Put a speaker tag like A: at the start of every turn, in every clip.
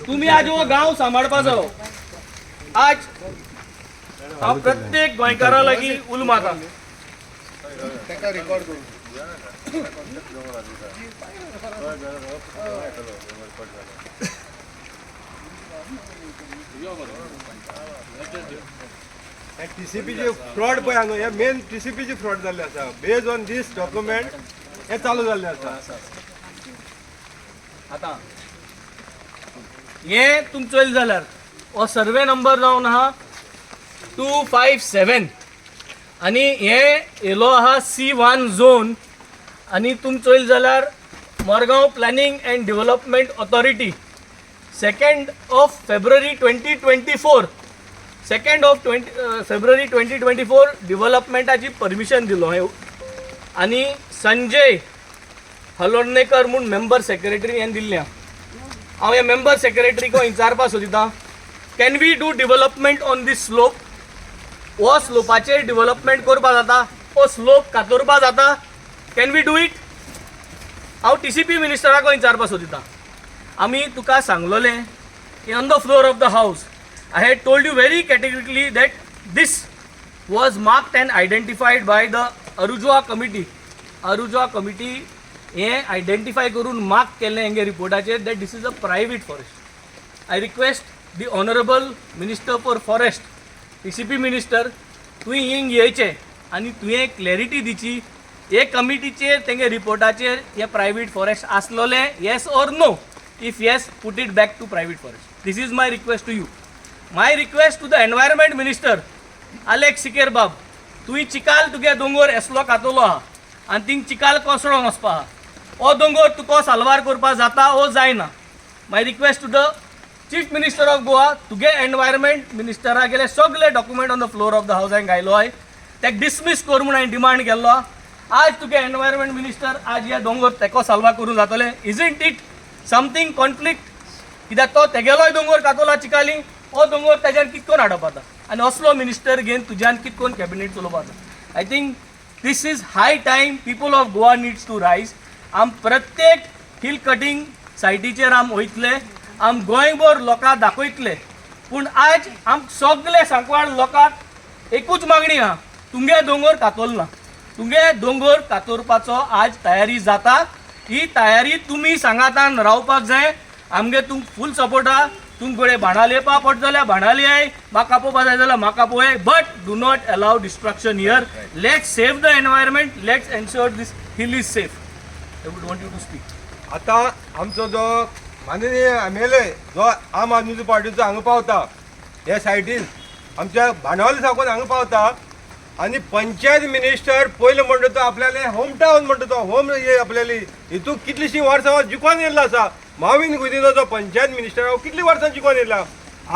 A: तुम्ही आज हो गांव सांबाळपाचो आज हांव प्रत्येक गोंयकारा लागीं उलो मारता
B: टीसीपीचे फ्रॉड पळय हांगा हे मेन टीसीपीचे फ्रॉड जाल्ले आसा बेज ऑन दीस डॉक्युमेंट हे चालू जाल्ले आसा
A: आतां हे तुमचो चोयल जाल्यार हो सर्वे नंबर जावन आहा 257 आनी हे येलो आहा C1 झोन आनी तुमचो चोयल जाल्यार Margao planning and development authority 2nd of February 2024 2nd of February 2024 डेव्हलपमेंटाची परमिशन दिलो हे आनी संजय हलोर्णेकर म्हूण मेंबर सेक्रेटरी हें दिल्लें हांव हे मेंबर सेक्रेटरीक विचारपा सोदिता can we do development on this slope हो स्लोपाचेर डेव्हलपमेंट करपा जाता हो स्लोप कातरपा जाता कॅन वी डू इट हांव टीसीपी मिनिस्टराक विचारपा सोदिता आमी तुका सांगलोलें की on the floor of the house I had told you very categorically that this was marked and identified by the Arujwa committee. Arujwa committee हे identify करून mark केले हेंगे रिपोर्टाचेर that this is a private forest. I request the honorable minister for forest, TCP minister, तुवें हिंग येयचे आनी तुवें clarity दिची हे कमिटीचेर तेंगे रिपोर्टाचेर हे प्रायवेट फॉरेस्ट आसलोले yes or no. If yes, put it back to private forest. This is my request to you. My request to the environment minister Alex Sikerbab तुवें चिकाल तुगे दोंगर एसलो कातलो आहा आनी थिंग चिकाल कोसळोन वचपा आहा हो दोंगर तुका साल्वार करपा जाता हो जायना my request to the chief minister of Goa तुगे एनवायरमेंट मिनिस्टरा गेले सगळे document on the floor of the house हांवें घायलो आय तेका डिसमीस कर म्हूण हांवें डिमांड केल्लो आज तुगे एनवायरमेंट मिनिस्टर आज हे दोंगर तेको साल्वार करूं जातले इजंट इट समथींग कॉन्फ्लिक्ट कित्याक तो तेगेलोय दोंगर कातला चिकाली हो दोंगर त्याच्यार कितकोन हाडप आता आनी असलो मिनिस्टर घेवन तुज्यान कितकोन कॅबिनेट चलोवपा जाता I think this is high time people of Goa needs to raise आम प्रत्येक हिल कटींग सायटीचेर आम वयतले आम गोंयभर लोकांक दाखयतले पूण आज आम सगळे सांकवाळ लोकांक एकूच मागणी आहा तुमगे दोंगर कातोल ना तुमगे दोंगर कातोरपाचो आज तयारी जाता ही तयारी तुमी सांगातान रावपाक जाय आमगे तुमकां फूल सपोर्ट आहा तुमकडे भाणां लेपा पड जाल्यार भाणां लियाय म्हाका पोवपा जाय जाल्यार म्हाका पळय but do not allow destruction here let's save the environment let's ensure this hill is safe I would want you to speak
B: आता आमचो जो माननीय MLA जो आम आदमी पार्टीचो हांगा पावता हे सायटीन आमच्या बाणावली साकून हांगा पावता आनी पंचायत मिनिस्टर पयलो म्हणटा तो आपल्याले होम टावन म्हणटा तो होम आपल्याली हितून कितलीशीं वर्सां जिखोन येयल्लो आसा माविन गुदिनो जो पंचायत मिनिस्टर हांव कितलीं वर्सां जिखोन येयला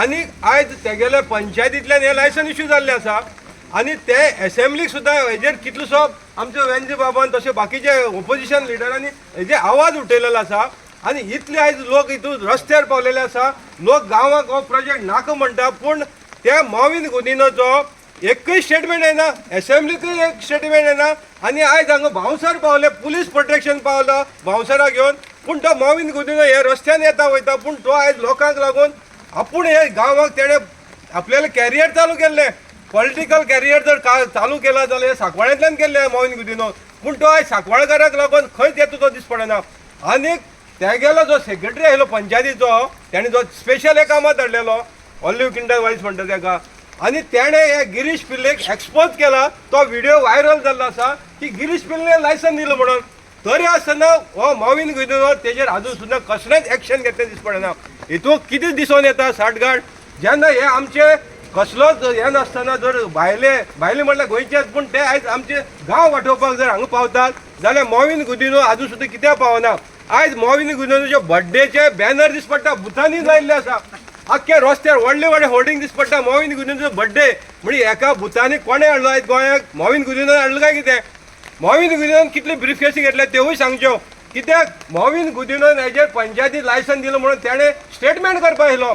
B: आनी आयज तेगेले पंचायतींतल्यान हे लायसन इश्यू जाल्लें आसा आनी ते एसेंब्लीक सुद्दां हेजेर कितलोसो आमचे वेंजी बाबान तशें बाकीचे ओपोजिशन लिडरांनी हेजे आवाज उठयलेलो आसा आनी इतले आयज लोक हितून रस्त्यार पावलेले आसा लोक गांवांक हो प्रोजेक्ट नाका म्हणटा पूण ते माविन गुदिनोचो एकूय स्टेटमेंट येना एसेंब्लीकूय एक स्टेटमेंट येना आनी आयज हांगा भावसर पावले पुलीस प्रोटेक्शन पावलो भावसरा घेवन पूण तो माविन गुदिनो हे रस्त्यान येता वयता पूण तो आयज लोकांक लागून आपूण हे गांवांक तेणे आपल्याला कॅरियर चालू केल्लें पॉलिटिकल कॅरियर जर चालू केला जाल्यार हे सांकवाळ्यांतल्यान केल्लें माविन गुदिनो पूण तो आयज सांकवाळकाराक लागून खंयच येता तो दीस पडना आनीक तेगेलो जो सेक्रेटरी आयलो पंचायतीचो तेणे जो स्पेशल हे कामाक धाडलेलो ऑलिव्ह किंडर वायस म्हणटा तेका आनी तेणे हे गिरीश पिल्लेक एक्सपोज केला तो व्हिडिओ व्हायरल जाल्लो आसा की गिरीश पिल्ले लायसन दिलो म्हणून तरी आसतना हो माविन गुदिनो तेजेर अजून सुद्दां कसलेंच एक्शन घेतलें दीस पडना हितून कितें दिसून येता साठगाठ जेन्ना हे आमचे कसलोच हे नासतना जर भायले म्हणल्यार गोंयचेच पूण ते आयज आमचे गांव वाटोवपाक जर हांगा पावतात जाल्यार माविन गुदिनो अजून सुद्दां कित्याक पावना आयज माविन गुदिनोचे बर्थडेचे बॅनर दीस पडटा बुथांनी लायिल्ले आसा आख्ख्या रस्त्यार व्हडले व्हडले होर्डिंग दीस पडटा माविन गुदिनोचो बर्थडे म्हणजे एका बुथांनी कोणें हाडलो आयज गोंयाक माविन गुदिनो हाडलो काय कितें माविन गुदिनोन कितले ब्रीफ केसी घेतले तेवूय सांगच्यो कित्याक माविन गुदिनोन हेजेर पंचायती लायसन दिलो म्हणून तेणें स्टेटमेंट करपाक येयलो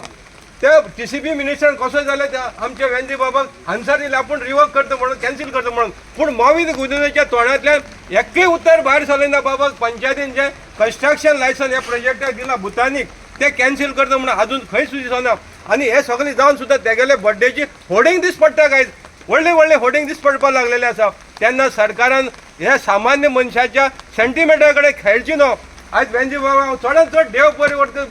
B: ते टीसीपी मिनिस्टर कसो जाल्यार त्या आमचे वेंजी बाबाक आन्सर दिले आपूण रिवोक करता म्हणून कॅन्सील करता म्हणून पूण माविन गुदिनोच्या तोंडांतल्यान एक्कय उत्तर भायर सरलें ना बाबा पंचायतीन जें कन्स्ट्रक्शन लायसन ह्या प्रोजेक्टाक दिला भुतानीक ते कॅन्सल करता म्हणून अजून खंय सुचना. आणि हे सगळे जावन सुद्धा तेगेले बर्थडेची होर्डिंग दीस पडटा काय, व्हडले व्हडले होर्डिंग दीस पडपाक लागलेले आसा. तेन्ना सरकारान ह्या सामान्य मनशाच्या सेंटिमेंटा कडेन खेळची न्हू. आयज वेंजी बाबा चडांत चड देव परिवर्तन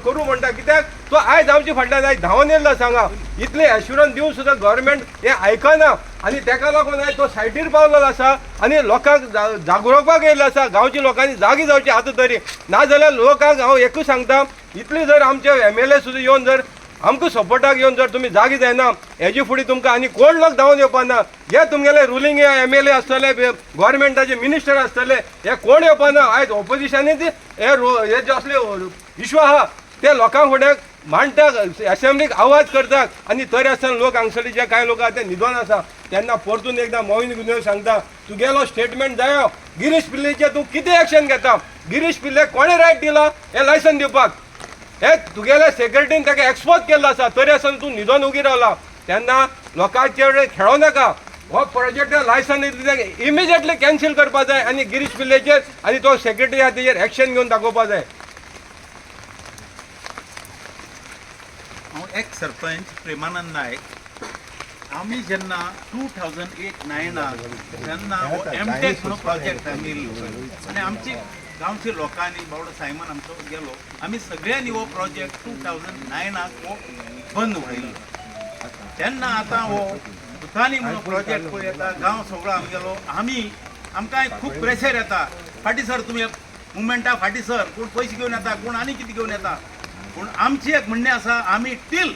B: करू म्हणटा, कित्याक तो आयज आमच्या फाटल्यान आयज धांवन येयल्लो सांगा. इतले एश्युरन्स दिवन सुद्दां गव्हर्मेंट हे आयकना आणि ताका लागून आयज तो सायटीर पावलेलो आसा आणि लोकांक जागृवपाक येयल्लो आसा. गांवच्या लोकांनी जागी जावची आतां तरी, नाजाल्यार लोकांक हांव एकूच सांगता, इतली जर आमचे MLA सुद्दां येवन जर आमकां सपोर्टाक येवन जर तुमी जागी जायना, हेजे फुडें तुमकां आनी कोण लोक धांवन येवपाना. जे तुमगेले रुलींग MLA आसतले, गव्हर्मेंटाचे मिनिस्टर आसतले, हे कोण येवपाना. आयज ऑपोजिशनीच हे जे असले इश्यू आहा ते लोकां फुडें मांडटात, असेंब्लीक आवाज करतात. आणि तरी आसतना लोक हांगसरले जे कांय लोक आहा ते न्हिदोन आसा. तेन्ना परतून एकदां मोहीन गुन्यांव सांगता, तुगेलो स्टेटमेंट जायो. गिरीश पिल्लेचे तूं कितें एक्शन घेता? गिरीश पिल्ले कोणे रायट दिला हे लायसन दिवपाक? हे तुगेल्या सेक्रेटरीन ताका एक्सपोज केल्लो आसा, तरी आसतना तूं न्हिदोन उगी रावला. तेन्ना लोकांचे खेळो नाका. हो प्रोजेक्ट लायसन इमिजिएटली कॅन्सल करपा जाय आणि गिरीश पिल्लेचेर आणि तो सेक्रेटरी आहा तेजेर एक्शन घेवन दाखोवपा जाय.
C: हांव एक सरपंच प्रेमानंद नायक. आमी जेन्ना 2008-9 तेन्ना हो एमटेक म्हणून प्रोजेक्ट आमी आनी आमची गांवच्या लोकांनी बावडो सायमन आमचो गेलो. आमी सगळ्यांनी हो प्रोजेक्ट 2009 हो बंद उडयलो. तेन्ना आतां हो भुतानी म्हणून प्रोजेक्ट पळय येता, गांव सगळो आमगेलो. आमकां खूब प्रेशर येता, फाटीं सर तुमी मुवमेंटा फाटीं सर, कोण पयशे घेवन येता, कोण आनी कितें घेवन येता. पूण आमची एक म्हणणें आसा, आमी टील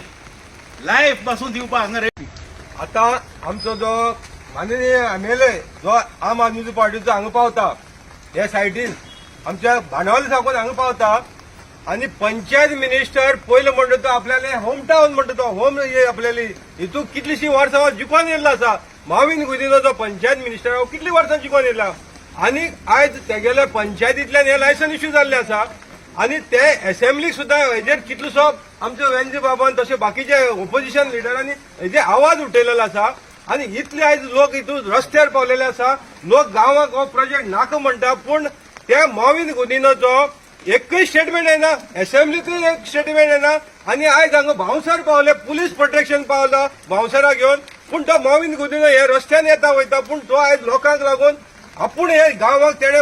C: लायफ पासून दिवपाक हांगा रेडी.
B: आता आमचो जो माननीय MLA जो आम आदमी पार्टीचो हांगा पावता, हे सायटीन आमच्या बाणावली साकून हांगा पावता. आणि पंचायत मिनिस्टर पयलो म्हणटा तो आपल्याले होम टावन म्हणटा तो होम आपल्याली हितून कितलीशी वर्सां जिखोन येयल्लो आसा. माविन गुदिनो जो पंचायत मिनिस्टर हांव कितली वर्सां जिखोन येयला. आणि आयज तेगेले पंचायतींतल्यान हे लायसन इश्यू जाल्ले आसा. आणि ते असेंब्लीक सुद्दां हेजेर कितलोसो आमचो वेंजी बाबान तशें बाकीचे ऑपोजिशन लिडरांनी हेजे आवाज उठयलेलो आसा. आणि इतले आयज लोक हितून रस्त्यार पावलेले आसा. लोक गांवाक हो प्रोजेक्ट नाका म्हणटा, पूण त्या माविन गुदिनोचो एकूय स्टेटमेंट येना, असेंब्लीतूय एक स्टेटमेंट येना. आणि आयज हांगा भावसार पावले, पुलीस प्रोटेक्शन पावला भावसारा घेवन. पूण तो माविन गुदिनो हे रस्त्यान येता वयता, पूण तो आयज लोकांक लागून आपूण हे गांवाक तेणे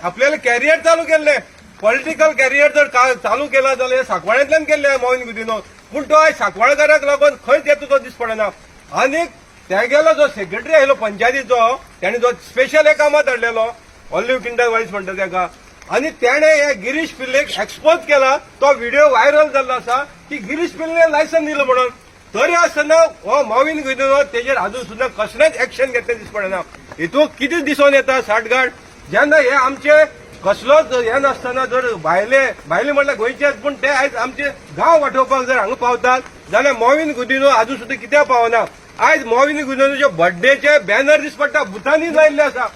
B: आपल्याला कॅरियर चालू केल्ले, पॉलिटिकल कॅरियर जर चालू केला जाल्यार सांकवाळ्यांतल्यान केल्ले माविन गुदिनो. पूण तो आयज सांकवाळकाराक लागून खंयच येता तो दीस पडना. आनी तेगेलो जो सेक्रेटरी आयलो पंचायतीचो, तेणे जो स्पेशल एक कामात हाडलेलो, ऑलिव्ह किंडर वायस म्हणटा तेका, आणि त्याने हे गिरीश पिल्लेक एक्सपोज केला. तो व्हिडिओ व्हायरल जाल्लो आसा की गिरीश पिल्ले लायसन दिलं म्हणून. तरी आसतना हो माविन गुदिनो तेजेर अजून सुद्धा कसलेंच एक्शन घेतले दीस पडना. हितून कितें दिसून येता साठगाठ, जेन्ना हे आमचे कसलोच हे नासतना जर भायले म्हटल्यार गोंयचेच, पूण ते आयज आमचे गांव वाटोवपाक जर हांगा पावतात जाल्यार माविन गुदिनो अजून सुद्दां कित्याक पावना. आयज माविन गुदिनोचे बर्थडेचे बॅनर दीस पडटा भुतानी लायल्ले आसा.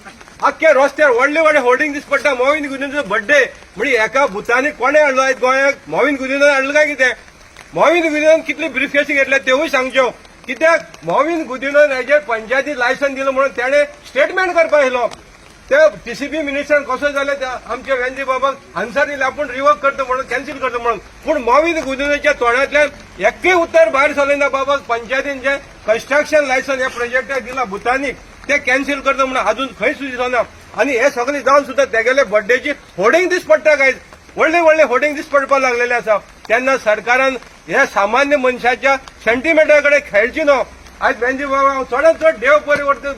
B: आख्खे रस्त्यार व्हडले व्हडले होर्डिंग दीस पडटा माविन गुदिनोचो बर्थडे. म्हणजे एका भुतानी कोणे हाडलो आयज गोंयाक? माविन गुदिनो हाडलो काय कितें? माविन गुदिनोन कितले ब्रीफ केसी घेतले तेवूय सांगच्यो. कित्याक माविन गुदिनोन हेजेर पंचायती लायसन दिलं म्हणून त्याने स्टेटमेंट करपाक येयलो. ते TCP मिनिस्टरान कसो जाले आमच्या वेंजी बाबाक आन्सर दिले, आपूण रिवर्क करता म्हणून कॅन्सल करता म्हणून. पूण माविन गुदिनोच्या तोंडांतल्यान एक्कय उत्तर भायर सरलेना बाबा पंचायतीन जे कन्स्ट्रक्शन लायसन ह्या प्रोजेक्टाक दिला भुतानीक ते कॅन्सल करता म्हणून अजून खंय सुचना. आणि हे सगळे जावन सुद्दां तेगेले बर्थडेची होर्डिंग दीस पडटा काय, व्हडले व्हडले होर्डिंग दीस पडपाक लागलेले आसा. तेन्ना सरकारान ह्या सामान्य मनशाच्या सेंटिमेंटा कडेन खेळची न्हू. आयज वेंजी बाबा चडांत चड देव परिवर्तन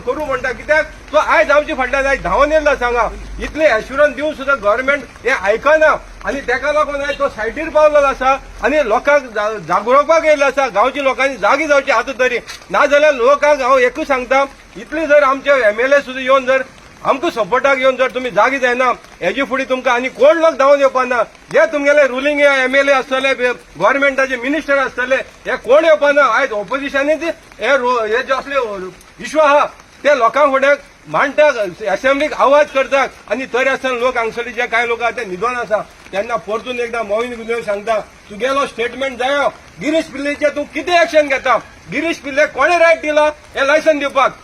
B: करू म्हणटा, कित्याक तो आयज आमच्या फाटल्यान आयज धांवन येयल्लो सांगा. इतले एश्युरन्स दिवन सुद्दां गव्हर्मेंट हे आयकना आणि ताका लागून आयज तो सायटीर पावलेलो आसा आणि लोकांक जागृवपाक येयल्लो आसा. गांवच्या लोकांनी जागी जावची आतां तरी, नाजाल्यार लोकांक हांव एकूच सांगता, इतले जर आमचे MLA सुद्दां येवन जर आमकां सपोर्टाक येवन जर तुमी जागी जायना, हेजे फुडें तुमकां आनी कोण लोक धांवन येवपाना. जे तुमगेले रुलींग MLA आसतले, गव्हर्मेंटाचे मिनिस्टर आसतले, हे कोण येवपाना. आयज ऑपोजिशनीच हे जे असले इश्यू आहा ते लोकां फुडें मांडटात, असेंब्लीक आवाज करतात. आणि तरी आसतना लोक हांगसरले जे कांय लोक आहा ते न्हिदोन आसा. तेन्ना परतून एकदां माविन गुदिनो सांगता, तुगेलो स्टेटमेंट जायो. गिरीश पिल्लेचे तूं कितें एक्शन घेता? गिरीश पिल्ले कोणे रायट दिला हे लायसन दिवपाक?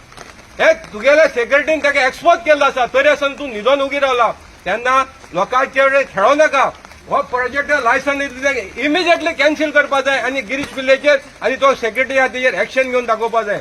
B: हे तुगेल्या सेक्रेटरीन ताका एक्सपोज केल्लो आसा, तरी आसतना तूं न्हिदोन उगी रावला. तेन्ना लोकांचे खेळो नाका. हो प्रोजेक्ट लायसन इमिजिएटली कॅन्सल करपा जाय आनी गिरीश पिल्लेचेर आनी तो सेक्रेटरी आहा तेजेर एक्शन घेवन दाखोवपा जाय.